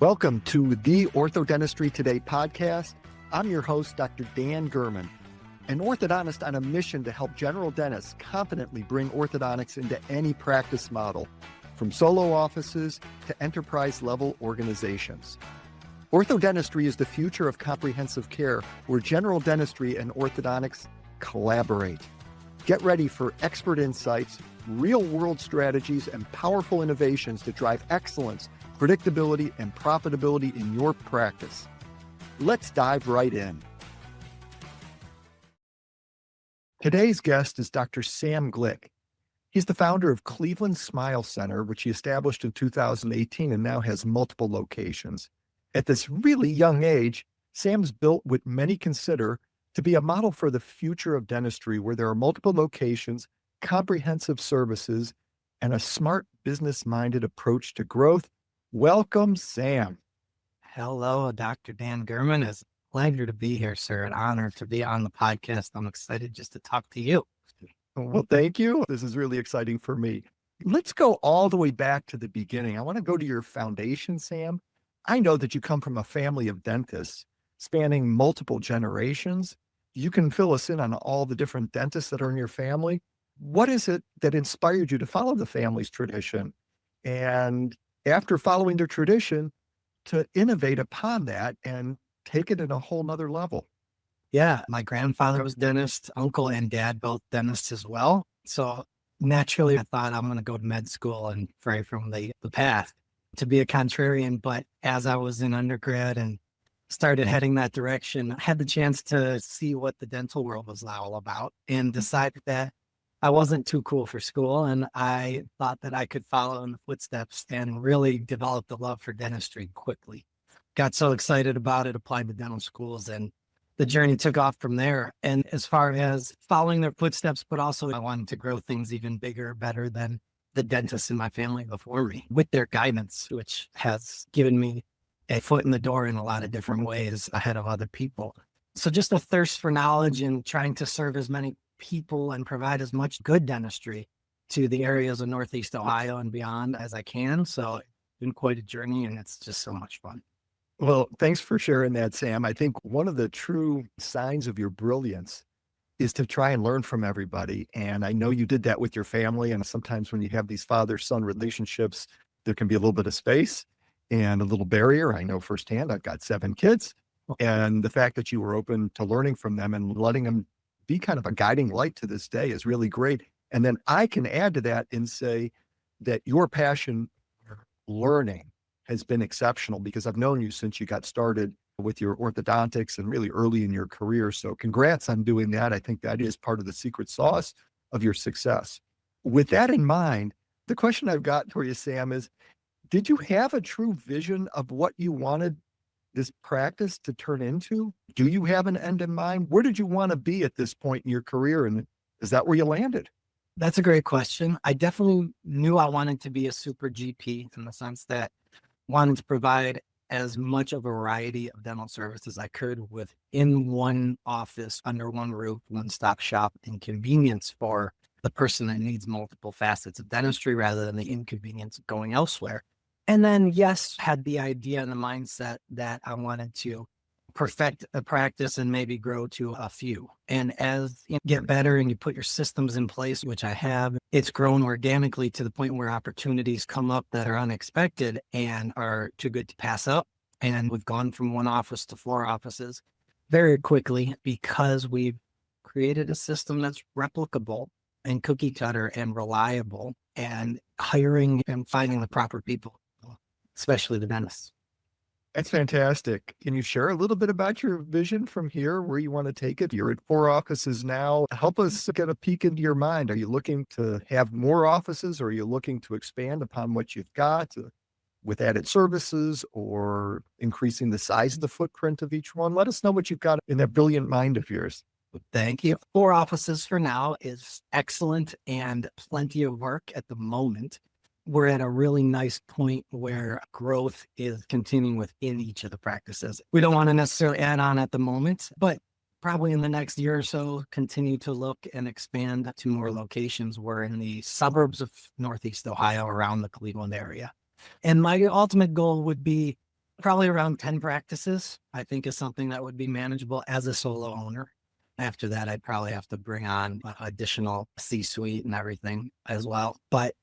Welcome to the Orthodentistry Today podcast. I'm your host, Dr. Dan Gurman, an orthodontist on a mission to help general dentists confidently bring orthodontics into any practice model, from solo offices to enterprise-level organizations. Orthodentistry is the future of comprehensive care where general dentistry and orthodontics collaborate. Get ready for expert insights, real-world strategies, and powerful innovations to drive excellence, predictability, and profitability in your practice. Let's dive right in. Today's guest is Dr. Sam Glick. He's the founder of Cleveland Smile Center, which he established in 2018 and now has multiple locations. At this really young age, Sam's built what many consider to be a model for the future of dentistry, where there are multiple locations, comprehensive services, and a smart business-minded approach to growth. Welcome, Sam. Hello, Dr. Dan Gurman. It's a pleasure to be here, sir. An honor to be on the podcast. I'm excited just to talk to you. Well, thank you. This is really exciting for me. Let's go all the way back to the beginning. I want to go to your foundation, Sam. I know that you come from a family of dentists spanning multiple generations. You can fill us in on all the different dentists that are in your family. What is it that inspired you to follow the family's tradition? And after following their tradition, to innovate upon that and take it in a whole nother level? Yeah, my grandfather was dentist, uncle and dad, both dentists as well. So naturally, I thought I'm going to go to med school and vary from the path to be a contrarian. But as I was in undergrad and started heading that direction, I had the chance to see what the dental world was all about and decided that I wasn't too cool for school. And I thought that I could follow in the footsteps and really develop the love for dentistry quickly. Got so excited about it, applied to dental schools, and the journey took off from there. And as far as following their footsteps, but also I wanted to grow things even bigger, better than the dentists in my family before me with their guidance, which has given me a foot in the door in a lot of different ways ahead of other people. So just a thirst for knowledge and trying to serve as many people and provide as much good dentistry to the areas of Northeast Ohio and beyond as I can. So it's been quite a journey, and it's just so much fun. Well, thanks for sharing that, Sam. I think one of the true signs of your brilliance is to try and learn from everybody. And I know you did that with your family. And sometimes when you have these father-son relationships, there can be a little bit of space and a little barrier. I know firsthand, I've got 7 kids. And the fact that you were open to learning from them and letting them be kind of a guiding light to this day is really great. And then I can add to that and say that your passion for learning has been exceptional, because I've known you since you got started with your orthodontics and really early in your career. So congrats on doing that. I think that is part of the secret sauce of your success. With that in mind, the question I've got for you, Sam, is, did you have a true vision of what you wanted this practice to turn into? Do you have an end in mind? Where did you want to be at this point in your career? And is that where you landed? That's a great question. I definitely knew I wanted to be a super GP in the sense that I wanted to provide as much of a variety of dental services as I could within one office, under one roof, one-stop shop, and convenience for the person that needs multiple facets of dentistry rather than the inconvenience of going elsewhere. And then, yes, had the idea and the mindset that I wanted to perfect a practice and maybe grow to a few. And as you get better and you put your systems in place, which I have, it's grown organically to the point where opportunities come up that are unexpected and are too good to pass up. And we've gone from 1 office to 4 offices very quickly because we've created a system that's replicable and cookie cutter and reliable, and hiring and finding the proper people, especially the dentists. That's fantastic. Can you share a little bit about your vision from here, where you want to take it? You're at 4 offices now. Help us get a peek into your mind. Are you looking to have more offices, or are you looking to expand upon what you've got with added services, or increasing the size of the footprint of each one? Let us know what you've got in that brilliant mind of yours. Thank you. 4 offices for now is excellent and plenty of work at the moment. We're at a really nice point where growth is continuing within each of the practices. We don't want to necessarily add on at the moment, but probably in the next year or so, continue to look and expand to more locations. We're in the suburbs of Northeast Ohio, around the Cleveland area. And my ultimate goal would be Probably around 10 practices, I think is something that would be manageable as a solo owner. After that, I'd probably have to bring on additional C-suite and everything as well. But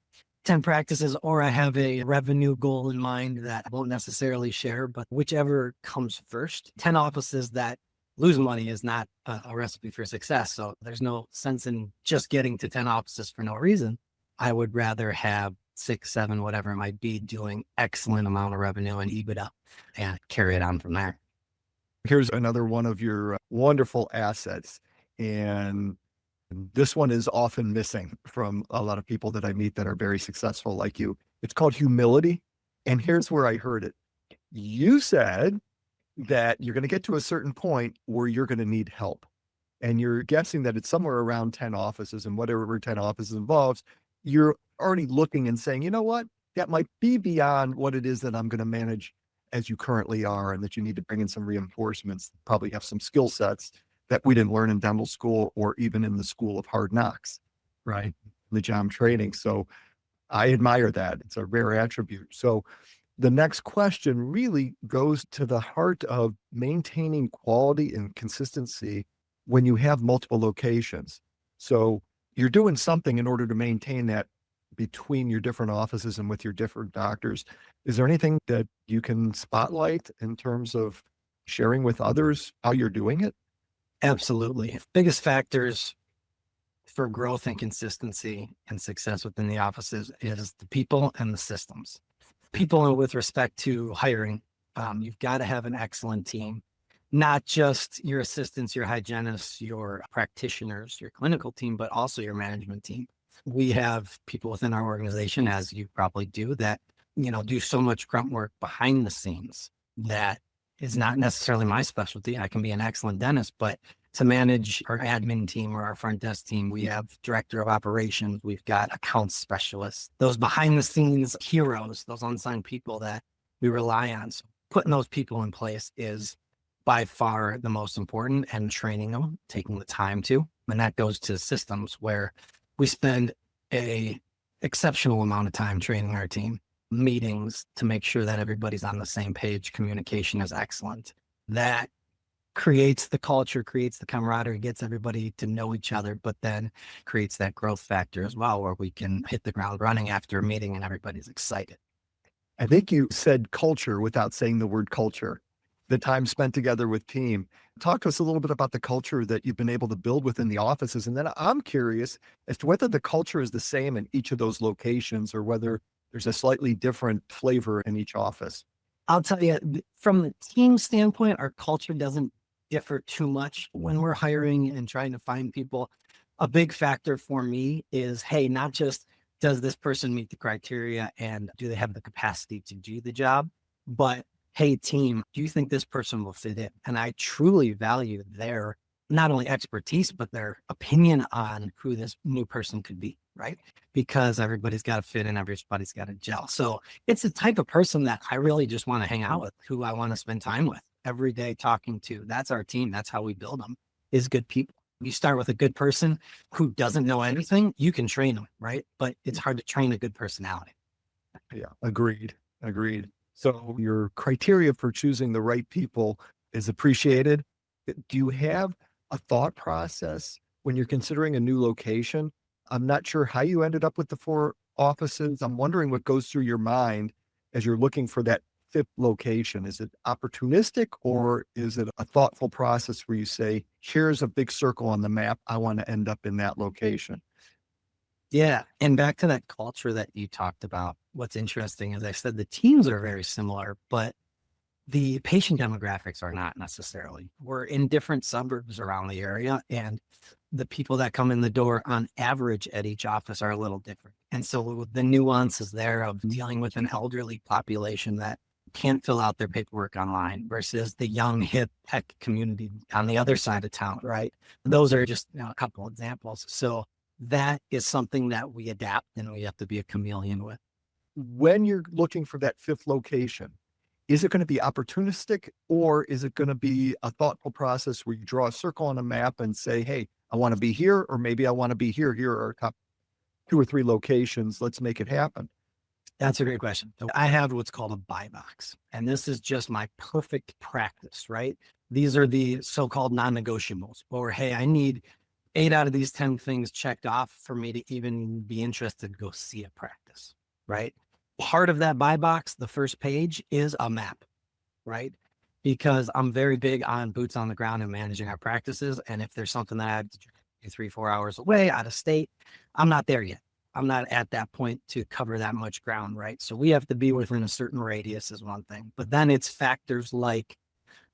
10 practices, or I have a revenue goal in mind that I won't necessarily share, but whichever comes first. 10 offices that lose money is not a recipe for success. So there's no sense in just getting to 10 offices for no reason. I would rather have 6, 7, whatever it might be, doing excellent amount of revenue and EBITDA and carry it on from there. Here's another one of your wonderful assets. And this one is often missing from a lot of people that I meet that are very successful like you. It's called humility. And here's where I heard it. You said that you're going to get to a certain point where you're going to need help. And you're guessing that it's somewhere around 10 offices, and whatever 10 offices involves, you're already looking and saying, you know what, that might be beyond what it is that I'm going to manage as you currently are, and that you need to bring in some reinforcements, probably have some skill sets that we didn't learn in dental school or even in the school of hard knocks, right? The job training. So I admire that. It's a rare attribute. So the next question really goes to the heart of maintaining quality and consistency when you have multiple locations. So you're doing something in order to maintain that between your different offices and with your different doctors. Is there anything that you can spotlight in terms of sharing with others how you're doing it? Absolutely. Biggest factors for growth and consistency and success within the offices is the people and the systems. People with respect to hiring, you've got to have an excellent team, not just your assistants, your hygienists, your practitioners, your clinical team, but also your management team. We have people within our organization, as you probably do, that, do so much grunt work behind the scenes that is not necessarily my specialty. I can be an excellent dentist, but to manage our admin team or our front desk team, we have director of operations, we've got accounts specialists, those behind the scenes heroes, those unsung people that we rely on. So putting those people in place is by far the most important, and training them, taking the time to. And that goes to systems where we spend a exceptional amount of time training our team, meetings to make sure that everybody's on the same page. Communication is excellent. That creates the culture, creates the camaraderie, gets everybody to know each other, but then creates that growth factor as well, where we can hit the ground running after a meeting and everybody's excited. I think you said culture without saying the word culture. The time spent together with team. Talk to us a little bit about the culture that you've been able to build within the offices. And then I'm curious as to whether the culture is the same in each of those locations or whether there's a slightly different flavor in each office. I'll tell you, from the team standpoint, our culture doesn't differ too much when we're hiring and trying to find people. A big factor for me is, hey, not just does this person meet the criteria and do they have the capacity to do the job, but hey, team, do you think this person will fit in? And I truly value their not only expertise, but their opinion on who this new person could be, right? Because everybody's got to fit in, everybody's got to gel. So it's the type of person that I really just want to hang out with, who I want to spend time with every day talking to. That's our team. That's how we build them, is good people. You start with a good person who doesn't know anything, you can train them, right? But it's hard to train a good personality. Yeah, agreed. So your criteria for choosing the right people is appreciated. Do you have a thought process when you're considering a new location? I'm not sure how you ended up with the 4 offices. I'm wondering what goes through your mind as you're looking for that 5th location. Is it opportunistic, or is it a thoughtful process where you say, here's a big circle on the map, I want to end up in that location? Yeah. And back to that culture that you talked about, what's interesting is I said the teams are very similar, but the patient demographics are not necessarily. We're in different suburbs around the area, and the people that come in the door on average at each office are a little different. And so the nuances there of dealing with an elderly population that can't fill out their paperwork online versus the young hip tech community on the other side of town, right? Those are just a couple examples. So that is something that we adapt and we have to be a chameleon with. When you're looking for that 5th location, is it going to be opportunistic, or is it going to be a thoughtful process where you draw a circle on a map and say, hey, I want to be here, or maybe I want to be here. Here are top 2 or 3 locations. Let's make it happen. That's a great question. So I have what's called a buy box, and this is just my perfect practice, right? These are the so-called non-negotiables, or hey, I need 8 out of these 10 things checked off for me to even be interested to go see a practice, right? Part of that buy box, the first page is a map, right? Because I'm very big on boots on the ground and managing our practices. And if there's something that I have to do 3, 4 hours away out of state, I'm not there yet. I'm not at that point to cover that much ground, right? So we have to be within a certain radius is one thing, but then it's factors like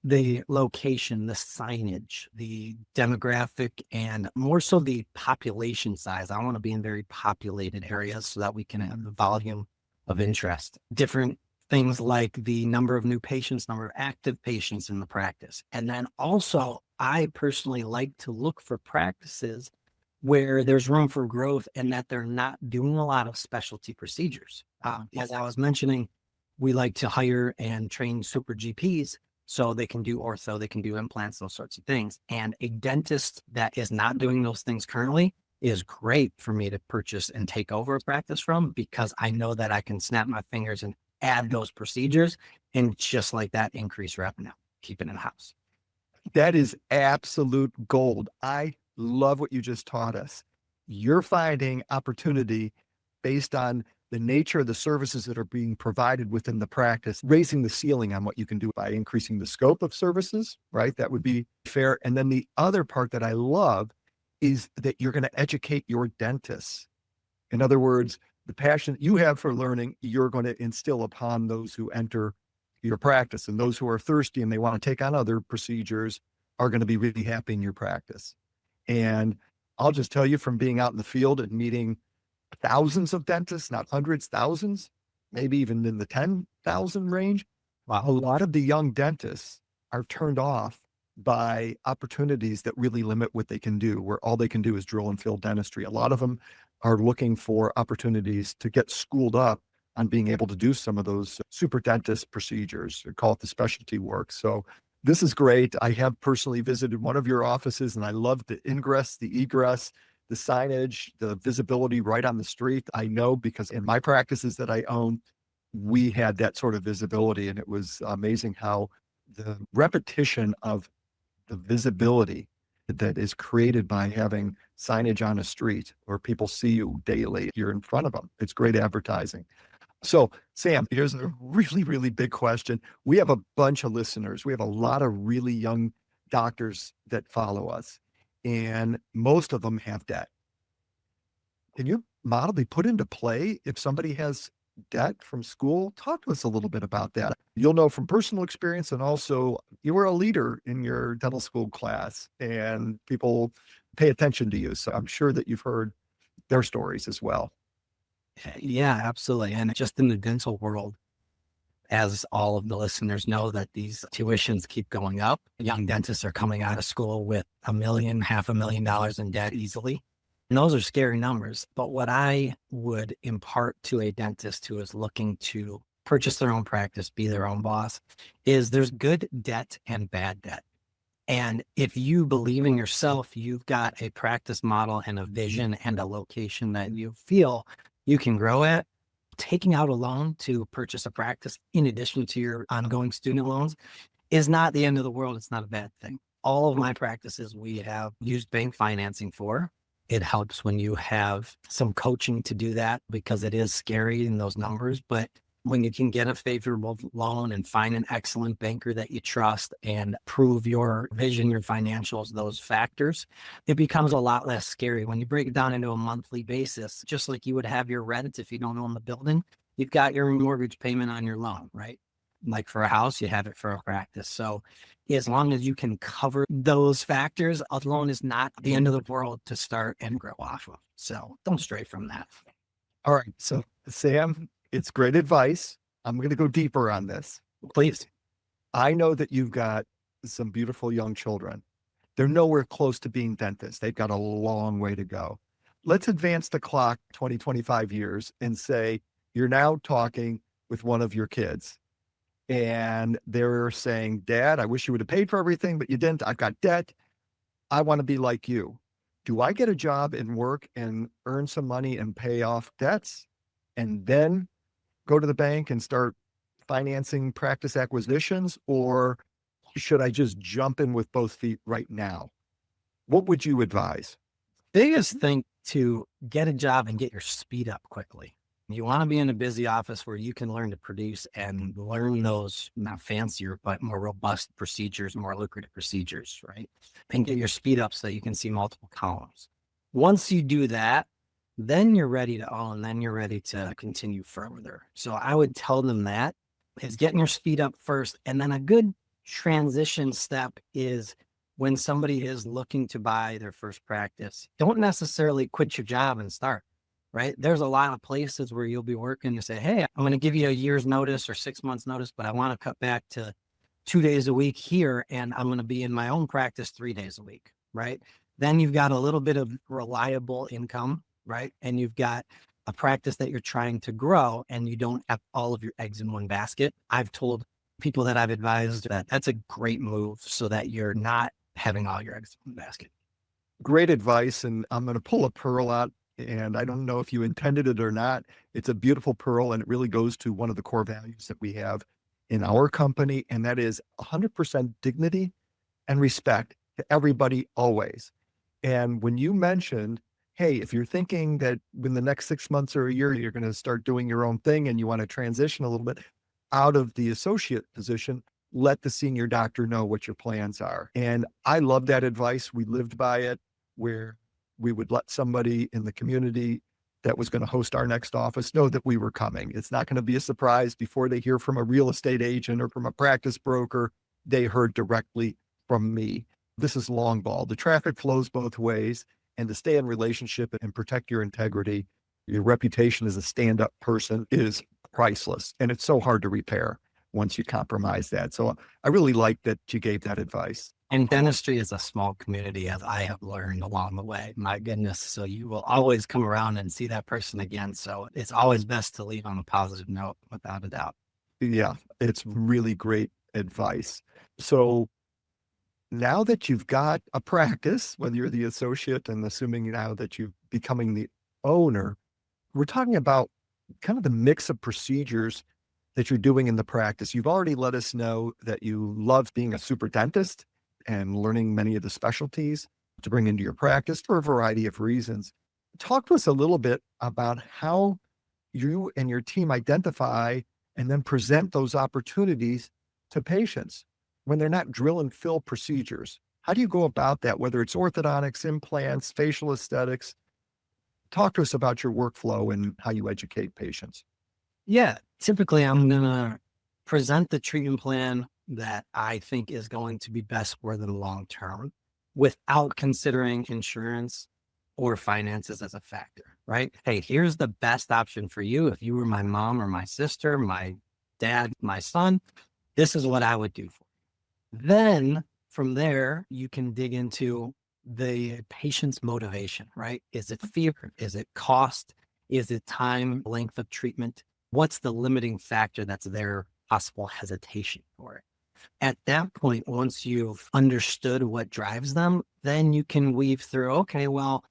the location, the signage, the demographic, and more so the population size. I want to be in very populated areas so that we can have the volume of interest. Different things like the number of new patients, number of active patients in the practice. And then also, I personally like to look for practices where there's room for growth and that they're not doing a lot of specialty procedures. As I was mentioning, we like to hire and train super GPs so they can do ortho, they can do implants, those sorts of things. And a dentist that is not doing those things currently is great for me to purchase and take over a practice from, because I know that I can snap my fingers and add those procedures and just like that increase revenue, keep it in house. That is absolute gold. I love what you just taught us. You're finding opportunity based on the nature of the services that are being provided within the practice, raising the ceiling on what you can do by increasing the scope of services, right? That would be fair. And then the other part that I love is that you're going to educate your dentists. In other words, the passion that you have for learning, you're going to instill upon those who enter your practice, and those who are thirsty and they want to take on other procedures are going to be really happy in your practice. And I'll just tell you, from being out in the field and meeting thousands of dentists, not hundreds, thousands, maybe even in the 10,000 range, a lot of the young dentists are turned off by opportunities that really limit what they can do, where all they can do is drill and fill dentistry. A lot of them are looking for opportunities to get schooled up on being able to do some of those super dentist procedures, or call it the specialty work. So this is great. I have personally visited one of your offices, and I love the ingress, the egress, the signage, the visibility right on the street. I know because in my practices that I own, we had that sort of visibility, and it was amazing how the repetition of the visibility that is created by having signage on a street where people see you daily, you're in front of them. It's great advertising. So, Sam, here's a really, really big question. We have a bunch of listeners. We have a lot of really young doctors that follow us, and most of them have debt. Can you model be put into play if somebody has debt from school? Talk to us a little bit about that. You'll know from personal experience, and also you were a leader in your dental school class, and people pay attention to you. So I'm sure that you've heard their stories as well. Yeah, absolutely. And just in the dental world, as all of the listeners know, that these tuitions keep going up. Young dentists are coming out of school with $1 million, $500,000 in debt easily. And those are scary numbers. But what I would impart to a dentist who is looking to purchase their own practice, be their own boss, is there's good debt and bad debt. And if you believe in yourself, you've got a practice model and a vision and a location that you feel you can grow at, taking out a loan to purchase a practice in addition to your ongoing student loans is not the end of the world. It's not a bad thing. All of my practices we have used bank financing for. It helps when you have some coaching to do that, because it is scary in those numbers. But when you can get a favorable loan and find an excellent banker that you trust and prove your vision, your financials, those factors, it becomes a lot less scary. When you break it down into a monthly basis, just like you would have your rent if you don't own the building, you've got your mortgage payment on your loan, right? Like for a house, you have it for a practice. So as long as you can cover those factors, a loan is not the end of the world to start and grow off of. So don't stray from that. All right. So, Sam, it's great advice. I'm going to go deeper on this. Please. I know that you've got some beautiful young children. They're nowhere close to being dentists. They've got a long way to go. Let's advance the clock 20, 25 years and say you're now talking with one of your kids, and they're saying, Dad, I wish you would have paid for everything, but you didn't. I've got debt. I want to be like you. Do I get a job and work and earn some money and pay off debts, and then go to the bank and start financing practice acquisitions, or should I just jump in with both feet right now? What would you advise? Biggest thing to get a job and get your speed up quickly. You want to be in a busy office where you can learn to produce and learn those not fancier, but more robust procedures, more lucrative procedures, right? And get your speed up so that you can see multiple columns. Once you do that, then you're ready to own, then you're ready to continue further. So I would tell them that is getting your speed up first. And then a good transition step is when somebody is looking to buy their first practice, don't necessarily quit your job and start, right? There's a lot of places where you'll be working to say, hey, I'm going to give you a year's notice or 6 months notice, but I want to cut back to 2 days a week here. And I'm going to be in my own practice 3 days a week, right? Then you've got a little bit of reliable income, right? And you've got a practice that you're trying to grow and you don't have all of your eggs in one basket. I've told people that I've advised that that's a great move so that you're not having all your eggs in one basket. Great advice. And I'm going to pull a pearl out, and I don't know if you intended it or not. It's a beautiful pearl, and it really goes to one of the core values that we have in our company, and that is 100% dignity and respect to everybody always. And when you mentioned, hey, if you're thinking that in the next 6 months or a year, you're going to start doing your own thing and you want to transition a little bit out of the associate position, let the senior doctor know what your plans are. And I love that advice. We lived by it, where we would let somebody in the community that was going to host our next office know that we were coming. It's not going to be a surprise before they hear from a real estate agent or from a practice broker. They heard directly from me. This is long ball. The traffic flows both ways, and to stay in relationship and protect your integrity, your reputation as a stand-up person is priceless. And it's so hard to repair once you compromise that. So I really like that you gave that advice. And dentistry is a small community, as I have learned along the way. My goodness. So you will always come around and see that person again. So it's always best to leave on a positive note, without a doubt. Yeah, it's really great advice. So now that you've got a practice, whether you're the associate and assuming now that you're becoming the owner, we're talking about kind of the mix of procedures that you're doing in the practice. You've already let us know that you love being a super dentist and learning many of the specialties to bring into your practice for a variety of reasons. Talk to us a little bit about how you and your team identify and then present those opportunities to patients when they're not drill and fill procedures. How do you go about that, whether it's orthodontics, implants, facial aesthetics? Talk to us about your workflow and how you educate patients. Yeah, typically I'm going to present the treatment plan that I think is going to be best for them long term without considering insurance or finances as a factor, right? Hey, here's the best option for you. If you were my mom or my sister, my dad, my son, this is what I would do for you. Then from there, you can dig into the patient's motivation, right? Is it fear? Is it cost? Is it time, length of treatment? What's the limiting factor that's their possible hesitation for it? At that point, once you've understood what drives them, then you can weave through, okay, well,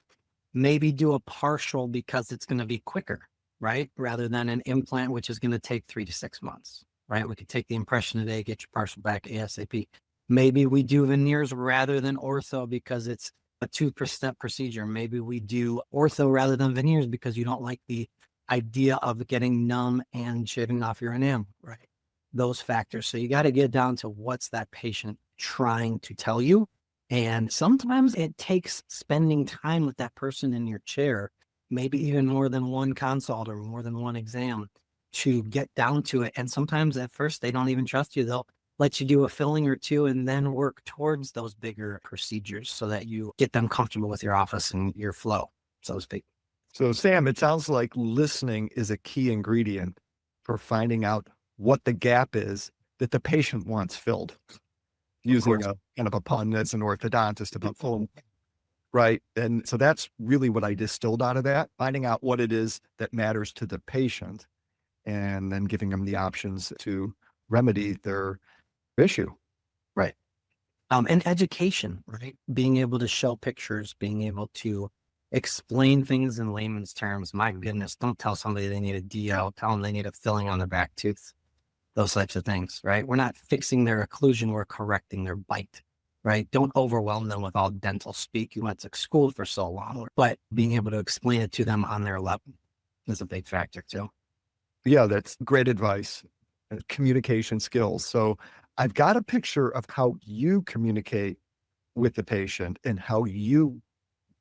maybe do a partial because it's going to be quicker, right? Rather than an implant, which is going to take 3 to 6 months, right? We could take the impression today, get your partial back ASAP. Maybe we do veneers rather than ortho because it's a 2-step procedure. Maybe we do ortho rather than veneers because you don't like the idea of getting numb and shaving off your enamel, right? Those factors. So you got to get down to what's that patient trying to tell you. And sometimes it takes spending time with that person in your chair, maybe even more than one consult or more than one exam to get down to it. And sometimes at first they don't even trust you. They'll let you do a filling or two and then work towards those bigger procedures so that you get them comfortable with your office and your flow, so to speak. So Sam, it sounds like listening is a key ingredient for finding out what the gap is that the patient wants filled. Using a kind of a pun as an orthodontist about full, right? And so that's really what I distilled out of that, finding out what it is that matters to the patient and then giving them the options to remedy their issue. Right. And education, right? Being able to show pictures, being able to explain things in layman's terms. My goodness, don't tell somebody they need a DO, tell them they need a filling on their back tooth, those types of things, right? We're not fixing their occlusion, we're correcting their bite, right? Don't overwhelm them with all dental speak. You went to school for so long, but being able to explain it to them on their level is a big factor too. Yeah, that's great advice. Communication skills. So I've got a picture of how you communicate with the patient and how you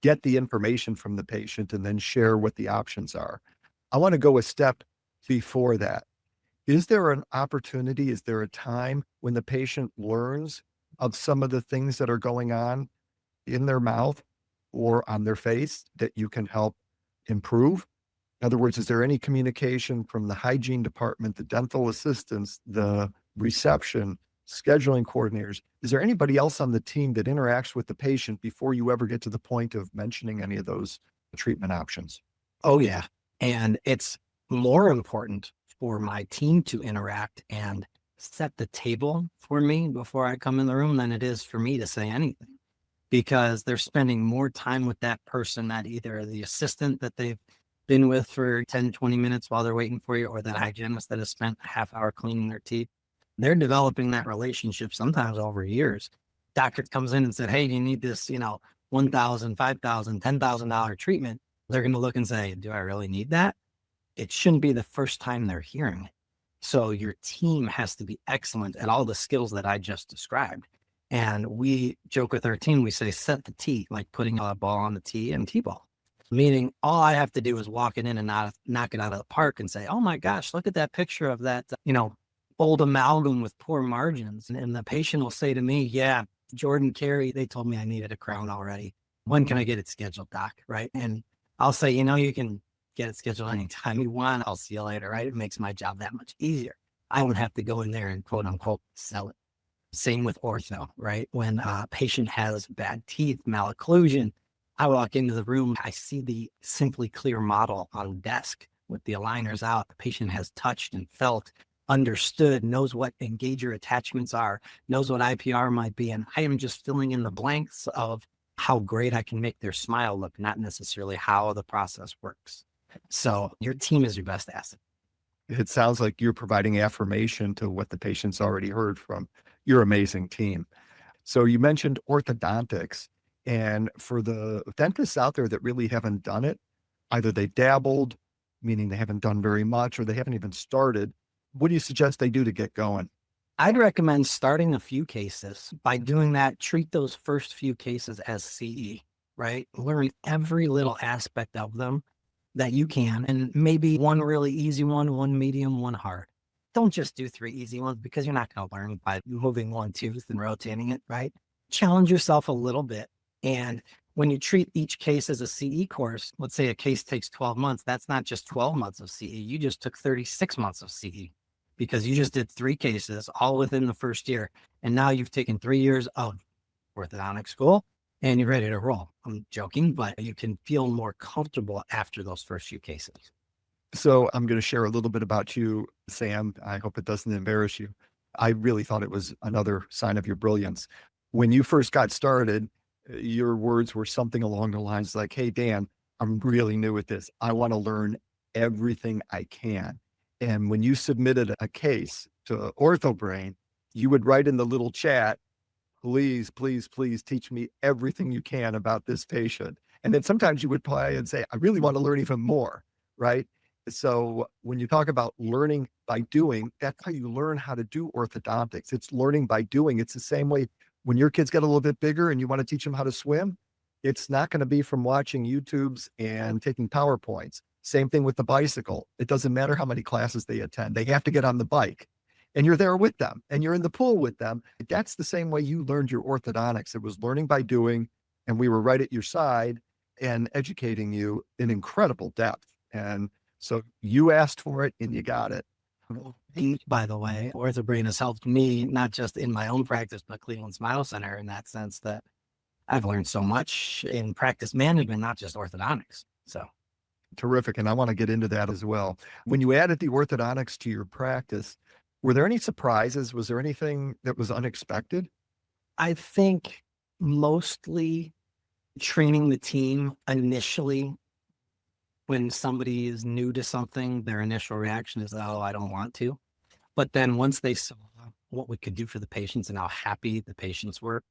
get the information from the patient and then share what the options are. I want to go a step before that. Is there an opportunity? Is there a time when the patient learns of some of the things that are going on in their mouth or on their face that you can help improve? In other words, is there any communication from the hygiene department, the dental assistants, the reception, scheduling coordinators? Is there anybody else on the team that interacts with the patient before you ever get to the point of mentioning any of those treatment options? Oh, yeah. And it's more important for my team to interact and set the table for me before I come in the room than it is for me to say anything, because they're spending more time with that person, that either the assistant that they've been with for 10, 20 minutes while they're waiting for you, or that hygienist that has spent a half hour cleaning their teeth. They're developing that relationship sometimes over years. Doctor comes in and said, hey, you need this, $1,000, $5,000, $10,000 treatment. They're going to look and say, do I really need that? It shouldn't be the first time they're hearing it. So your team has to be excellent at all the skills that I just described. And we joke with our team, we say, set the tee, like putting a ball on the tee and T-ball. Meaning all I have to do is walk it in and not knock it out of the park and say, oh my gosh, look at that picture of that, old amalgam with poor margins. And the patient will say to me, yeah, Jordan Carey, they told me I needed a crown already. When can I get it scheduled, doc? Right. And I'll say, you can get it scheduled anytime you want. I'll see you later. Right. It makes my job that much easier. I don't have to go in there and quote unquote sell it. Same with ortho, right? When a patient has bad teeth, malocclusion, I walk into the room, I see the Simply Clear model on the desk with the aligners out. The patient has touched and felt, understood, knows what engager attachments are, knows what IPR might be. And I am just filling in the blanks of how great I can make their smile look, not necessarily how the process works. So your team is your best asset. It sounds like you're providing affirmation to what the patient's already heard from your amazing team. So you mentioned orthodontics, and for the dentists out there that really haven't done it, either they dabbled, meaning they haven't done very much, or they haven't even started. What do you suggest they do to get going? I'd recommend starting a few cases. By doing that, treat those first few cases as CE, right? Learn every little aspect of them that you can, and maybe one really easy one medium, one hard. Don't just do 3 easy ones, because you're not going to learn by moving one tooth and rotating it, right? Challenge yourself a little bit. And when you treat each case as a CE course, let's say a case takes 12 months, that's not just 12 months of CE. You just took 36 months of CE, because you just did 3 cases all within the first year. And now you've taken 3 years of orthodontic school and you're ready to roll. I'm joking, but you can feel more comfortable after those first few cases. So I'm going to share a little bit about you, Sam. I hope it doesn't embarrass you. I really thought it was another sign of your brilliance. When you first got started, your words were something along the lines like, hey, Dan, I'm really new at this. I want to learn everything I can. And when you submitted a case to OrthoBrain, you would write in the little chat, please, please, please teach me everything you can about this patient. And then sometimes you would play and say, I really want to learn even more, right? So when you talk about learning by doing, that's how you learn how to do orthodontics. It's learning by doing. It's the same way when your kids get a little bit bigger and you want to teach them how to swim. It's not going to be from watching YouTubes and taking PowerPoints. Same thing with the bicycle. It doesn't matter how many classes they attend. They have to get on the bike and you're there with them and you're in the pool with them. That's the same way you learned your orthodontics. It was learning by doing, and we were right at your side and educating you in incredible depth. And so you asked for it and you got it. By the way, OrthoBrain has helped me not just in my own practice, but Cleveland Smile Center, in that sense that I've learned so much in practice management, not just orthodontics. So terrific. And I want to get into that as well. When you added the orthodontics to your practice, were there any surprises? Was there anything that was unexpected? I think mostly training the team initially. When somebody is new to something, their initial reaction is, oh, I don't want to. But then once they saw what we could do for the patients and how happy the patients were,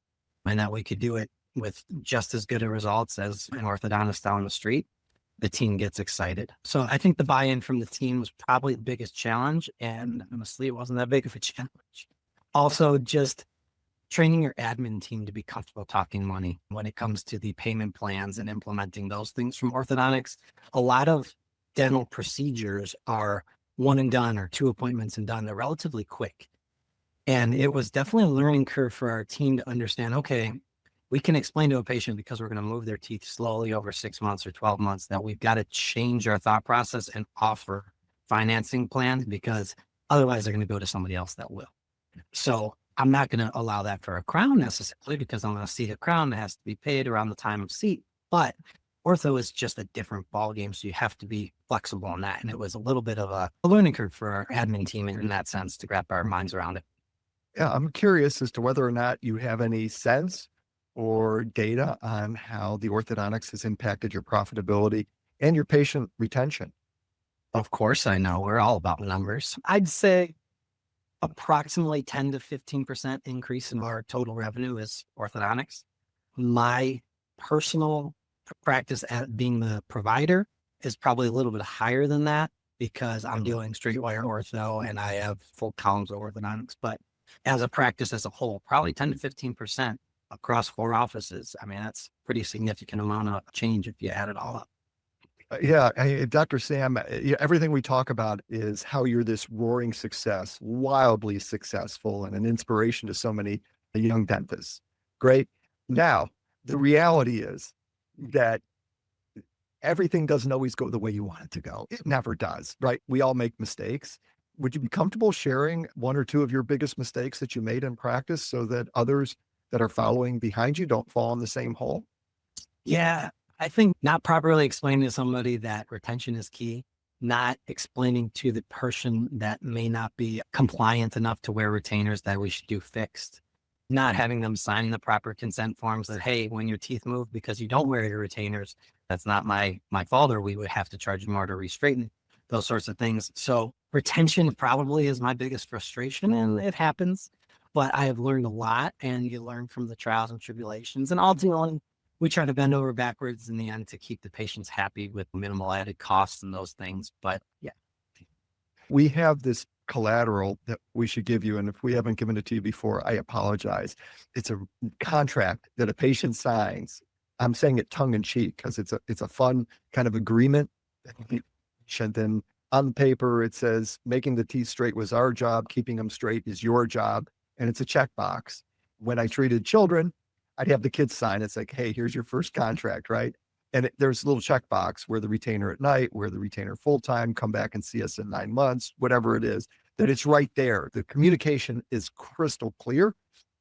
and that we could do it with just as good a results as an orthodontist down the street, the team gets excited. So I think the buy-in from the team was probably the biggest challenge. And honestly, it wasn't that big of a challenge. Also, just training your admin team to be comfortable talking money when it comes to the payment plans and implementing those things from orthodontics. A lot of dental procedures are one and done or 2 appointments and done. They're relatively quick. And it was definitely a learning curve for our team to understand, okay, we can explain to a patient because we're going to move their teeth slowly over 6 months or 12 months that we've got to change our thought process and offer financing plans, because otherwise they're going to go to somebody else that will. So I'm not going to allow that for a crown necessarily, because I'm going to seat a crown that has to be paid around the time of seat. But ortho is just a different ballgame. So you have to be flexible on that. And it was a little bit of a learning curve for our admin team in that sense to wrap our minds around it. Yeah, I'm curious as to whether or not you have any sense or data on how the orthodontics has impacted your profitability and your patient retention. Of course, I know we're all about numbers. I'd say approximately 10 to 15% increase in our total revenue is orthodontics. My personal practice at being the provider is probably a little bit higher than that, because I'm doing straight wire ortho and I have full columns of orthodontics. But as a practice as a whole, probably 10 to 15% across 4 offices. I mean, that's a pretty significant amount of change if you add it all up. Dr. Sam, everything we talk about is how you're this roaring success, wildly successful, and an inspiration to so many young dentists. Great. Now, the reality is that everything doesn't always go the way you want it to go. It never does, right? We all make mistakes. Would you be comfortable sharing 1 or 2 of your biggest mistakes that you made in practice so that others that are following behind you don't fall in the same hole? Yeah, I think not properly explaining to somebody that retention is key, not explaining to the person that may not be compliant enough to wear retainers that we should do fixed, not having them sign the proper consent forms that, hey, when your teeth move because you don't wear your retainers, that's not my fault, or we would have to charge you more to re-straighten, those sorts of things. So retention probably is my biggest frustration, and it happens, but I have learned a lot, and you learn from the trials and tribulations. And ultimately, we try to bend over backwards in the end to keep the patients happy with minimal added costs and those things. But yeah. We have this collateral that we should give you. And if we haven't given it to you before, I apologize. It's a contract that a patient signs. I'm saying it tongue in cheek because it's a fun kind of agreement. And then on the paper, it says making the teeth straight was our job. Keeping them straight is your job. And it's a checkbox. When I treated children, I'd have the kids sign. It's like, hey, here's your first contract, right? And there's a little checkbox where the retainer at night, where the retainer full-time, come back and see us in 9 months, whatever it is, that it's right there. The communication is crystal clear.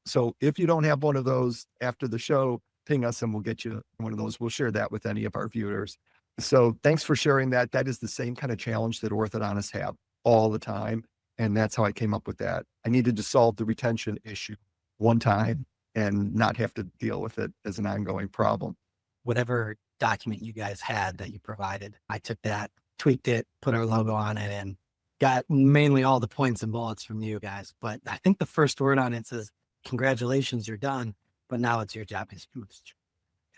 So if you don't have one of those after the show, ping us and we'll get you one of those. We'll share that with any of our viewers. So thanks for sharing that. That is the same kind of challenge that orthodontists have all the time. And that's how I came up with that. I needed to solve the retention issue one time and not have to deal with it as an ongoing problem. Whatever document you guys had that you provided, I took that, tweaked it, put our logo on it, and got mainly all the points and bullets from you guys. But I think the first word on it says, congratulations, you're done. But now it's your job.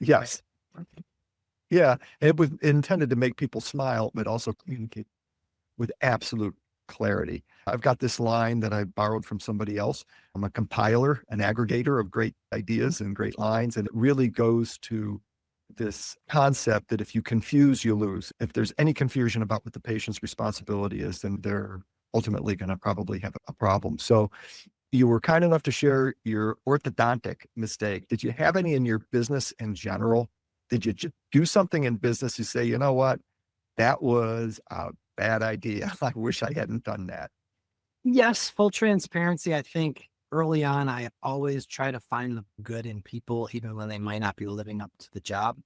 Yes. Yeah. It was intended to make people smile, but also communicate with absolute clarity. I've got this line that I borrowed from somebody else. I'm a compiler, an aggregator of great ideas and great lines. And it really goes to this concept that if you confuse, you lose. If there's any confusion about what the patient's responsibility is, then they're ultimately going to probably have a problem. So you were kind enough to share your orthodontic mistake. Did you have any in your business in general? Did you do something in business you say, you know what, that was a bad idea. I wish I hadn't done that. Yes, full transparency. I think early on, I always try to find the good in people, even when they might not be living up to the job.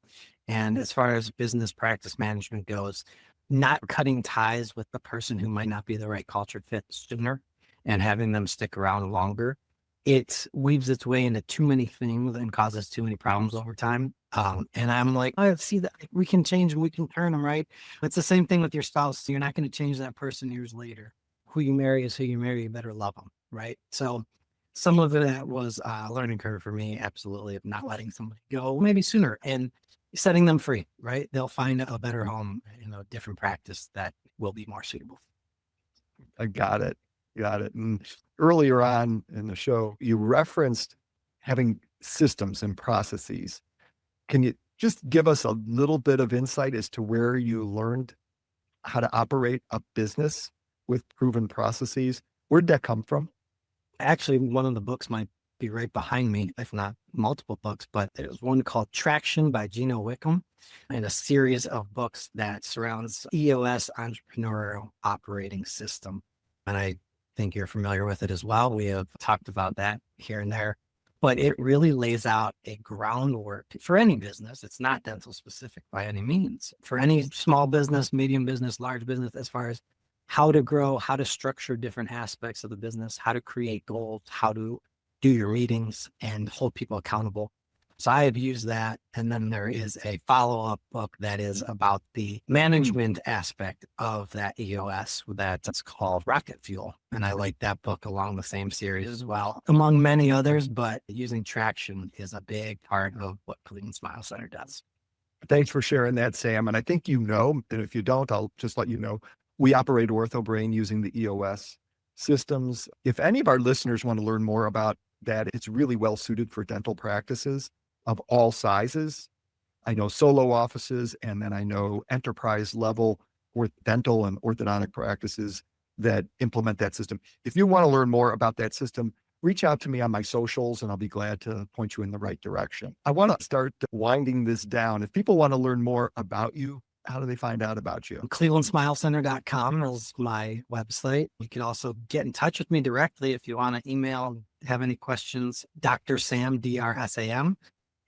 And as far as business practice management goes, not cutting ties with the person who might not be the right culture fit sooner and having them stick around longer, it weaves its way into too many things and causes too many problems over time. And I'm like, I see that we can change and we can turn them, right? It's the same thing with your spouse. You're not going to change that person years later. Who you marry is who you marry. You better love them, right? So some of that was a learning curve for me, absolutely, of not letting somebody go maybe sooner and setting them free, right? They'll find a better home, different practice that will be more suitable. I got it. Got it. And earlier on in the show, you referenced having systems and processes. Can you just give us a little bit of insight as to where you learned how to operate a business with proven processes? Where'd that come from? Actually, one of the books might be right behind me, if not multiple books, but there was one called Traction by Gino Wickham, and a series of books that surrounds EOS entrepreneurial operating system. And I think you're familiar with it as well. We have talked about that here and there, but it really lays out a groundwork for any business. It's not dental specific by any means. For any small business, medium business, large business, as far as how to grow, how to structure different aspects of the business, how to create goals, how to do your meetings and hold people accountable. So I have used that. And then there is a follow-up book that is about the management aspect of that EOS that's called Rocket Fuel. And I like that book along the same series as well, among many others, but using Traction is a big part of what Cleveland Smile Center does. Thanks for sharing that, Sam. And I think and if you don't, I'll just let you know, we operate OrthoBrain using the EOS systems. If any of our listeners want to learn more about that, it's really well suited for dental practices of all sizes. I know solo offices, and then I know enterprise level dental and orthodontic practices that implement that system. If you want to learn more about that system, reach out to me on my socials and I'll be glad to point you in the right direction. I want to start winding this down. If people want to learn more about you, how do they find out about you? ClevelandSmileCenter.com is my website. You can also get in touch with me directly if you want to email, have any questions, Dr. Sam, DRSAM,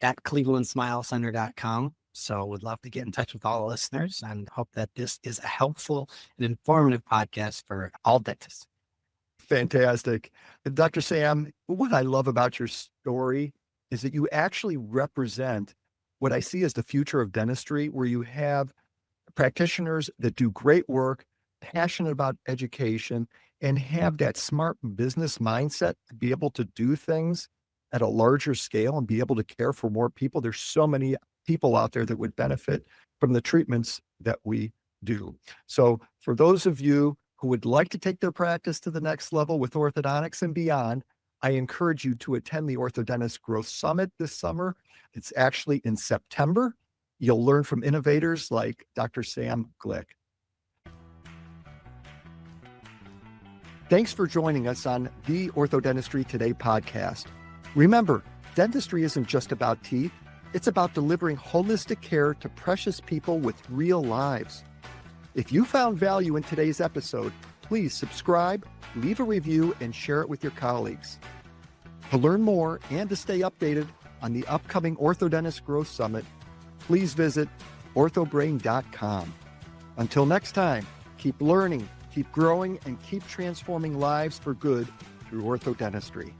at ClevelandSmileCenter.com. So would love to get in touch with all the listeners and hope that this is a helpful and informative podcast for all dentists. Fantastic. Dr. Sam, what I love about your story is that you actually represent what I see as the future of dentistry, where you have practitioners that do great work, passionate about education, and have that smart business mindset to be able to do things at a larger scale and be able to care for more people. There's so many people out there that would benefit from the treatments that we do. So for those of you who would like to take their practice to the next level with orthodontics and beyond, I encourage you to attend the Orthodentist Growth Summit this summer. It's actually in September. You'll learn from innovators like Dr. Sam Glick. Thanks for joining us on the Orthodentistry Today podcast. Remember, dentistry isn't just about teeth. It's about delivering holistic care to precious people with real lives. If you found value in today's episode, please subscribe, leave a review, and share it with your colleagues. To learn more and to stay updated on the upcoming Orthodentist Growth Summit, please visit orthobrain.com. Until next time, keep learning, keep growing, and keep transforming lives for good through orthodentistry.